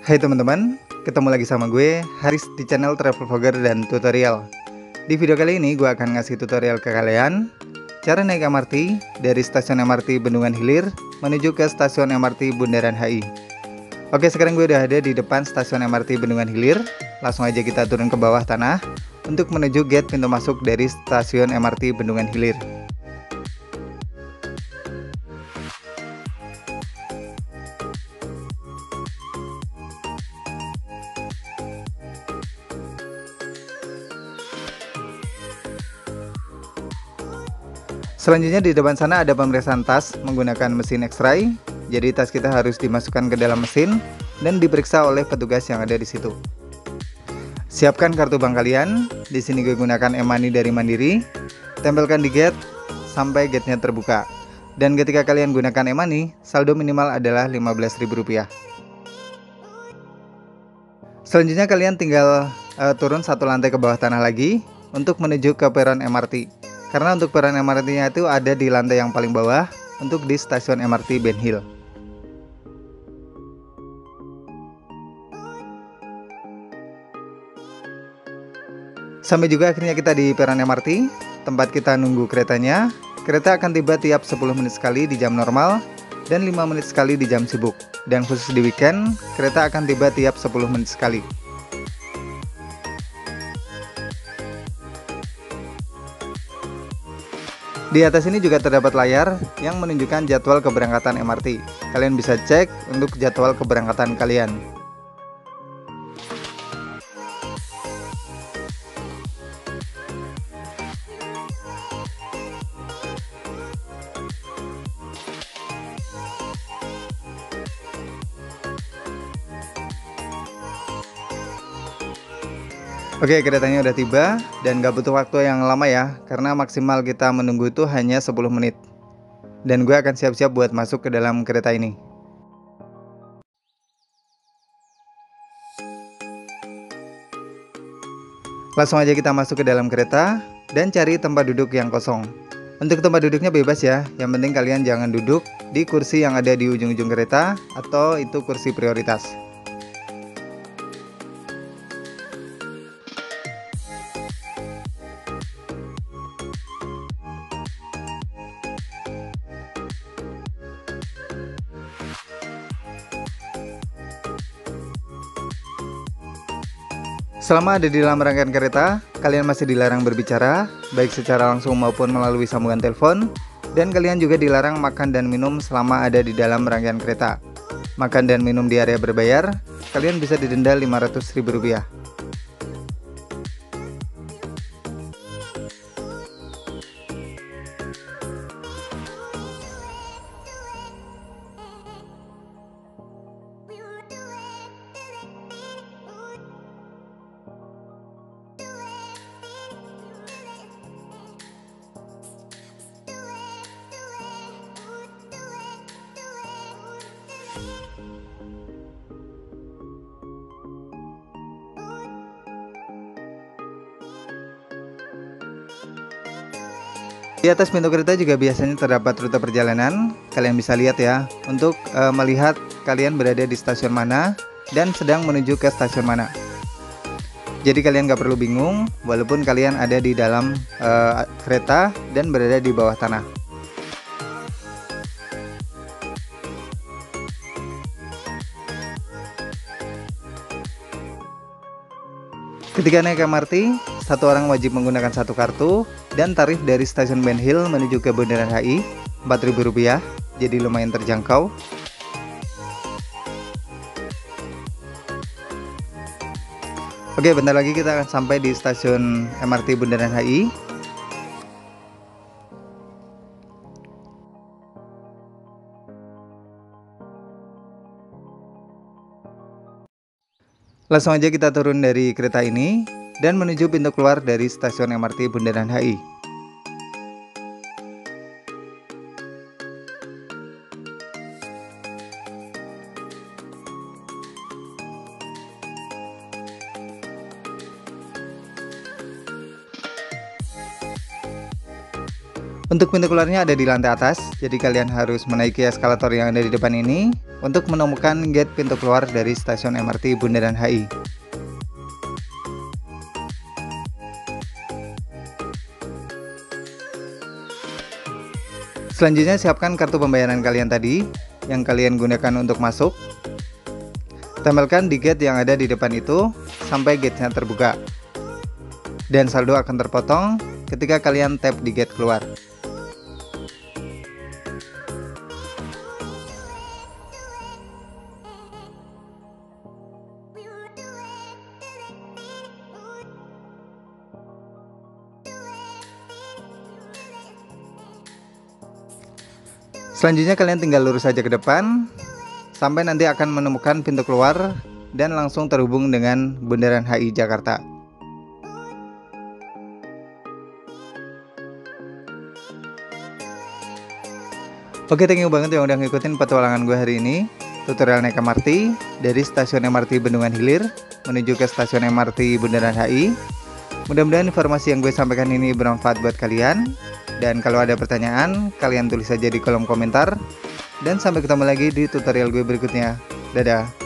Hai teman-teman, ketemu lagi sama gue, Haris di channel Travel Vlogger dan Tutorial. Di video kali ini gue akan ngasih tutorial ke kalian cara naik MRT dari stasiun MRT Bendungan Hilir menuju ke stasiun MRT Bundaran HI. Oke, sekarang gue udah ada di depan stasiun MRT Bendungan Hilir. Langsung aja kita turun ke bawah tanah untuk menuju gate pintu masuk dari stasiun MRT Bendungan Hilir. Selanjutnya di depan sana ada pemeriksaan tas menggunakan mesin X-ray. Jadi tas kita harus dimasukkan ke dalam mesin dan diperiksa oleh petugas yang ada di situ. Siapkan kartu bank kalian. Di sini gue gunakan e-money dari Mandiri. Tempelkan di gate sampai gate-nya terbuka. Dan ketika kalian gunakan e-money, saldo minimal adalah Rp15.000. Selanjutnya kalian tinggal turun satu lantai ke bawah tanah lagi untuk menuju ke peron MRT. Karena untuk peron MRT-nya itu ada di lantai yang paling bawah untuk di stasiun MRT Ben Hill. Sampai juga akhirnya kita di peron MRT, tempat kita nunggu keretanya. Kereta akan tiba tiap 10 menit sekali di jam normal dan 5 menit sekali di jam sibuk. Dan khusus di weekend, kereta akan tiba tiap 10 menit sekali. Di atas ini juga terdapat layar yang menunjukkan jadwal keberangkatan MRT. Kalian bisa cek untuk jadwal keberangkatan kalian. Oke, keretanya udah tiba dan gak butuh waktu yang lama ya, karena maksimal kita menunggu itu hanya 10 menit. Dan gue akan siap-siap buat masuk ke dalam kereta ini. Langsung aja kita masuk ke dalam kereta dan cari tempat duduk yang kosong. Untuk tempat duduknya bebas ya, yang penting kalian jangan duduk di kursi yang ada di ujung-ujung kereta atau itu kursi prioritas. Selama ada di dalam rangkaian kereta, kalian masih dilarang berbicara, baik secara langsung maupun melalui sambungan telepon, dan kalian juga dilarang makan dan minum selama ada di dalam rangkaian kereta. Makan dan minum di area berbayar, kalian bisa didenda Rp500.000. Di atas pintu kereta juga biasanya terdapat rute perjalanan. Kalian bisa lihat ya, untuk melihat kalian berada di stasiun mana dan sedang menuju ke stasiun mana. Jadi kalian gak perlu bingung, walaupun kalian ada di dalam kereta dan berada di bawah tanah. Ketika naik MRT, satu orang wajib menggunakan satu kartu dan tarif dari stasiun Ben Hill menuju ke Bundaran HI Rp4.000, jadi lumayan terjangkau. Oke, bentar lagi kita akan sampai di stasiun MRT Bundaran HI. Langsung aja kita turun dari kereta ini dan menuju pintu keluar dari stasiun MRT Bundaran HI. Untuk pintu keluarnya ada di lantai atas, jadi kalian harus menaiki eskalator yang ada di depan ini untuk menemukan gate pintu keluar dari stasiun MRT Bundaran HI. Selanjutnya siapkan kartu pembayaran kalian tadi yang kalian gunakan untuk masuk. Tempelkan di gate yang ada di depan itu sampai gate-nya terbuka. Dan saldo akan terpotong ketika kalian tap di gate keluar. Selanjutnya kalian tinggal lurus saja ke depan sampai nanti akan menemukan pintu keluar dan langsung terhubung dengan Bundaran HI Jakarta. Oke, thank you banget yang udah ngikutin petualangan gue hari ini. Tutorial naik MRT dari stasiun MRT Bendungan Hilir menuju ke stasiun MRT Bundaran HI. Mudah-mudahan informasi yang gue sampaikan ini bermanfaat buat kalian. Dan kalau ada pertanyaan, kalian tulis saja di kolom komentar. Dan sampai ketemu lagi di tutorial gue berikutnya. Dadah!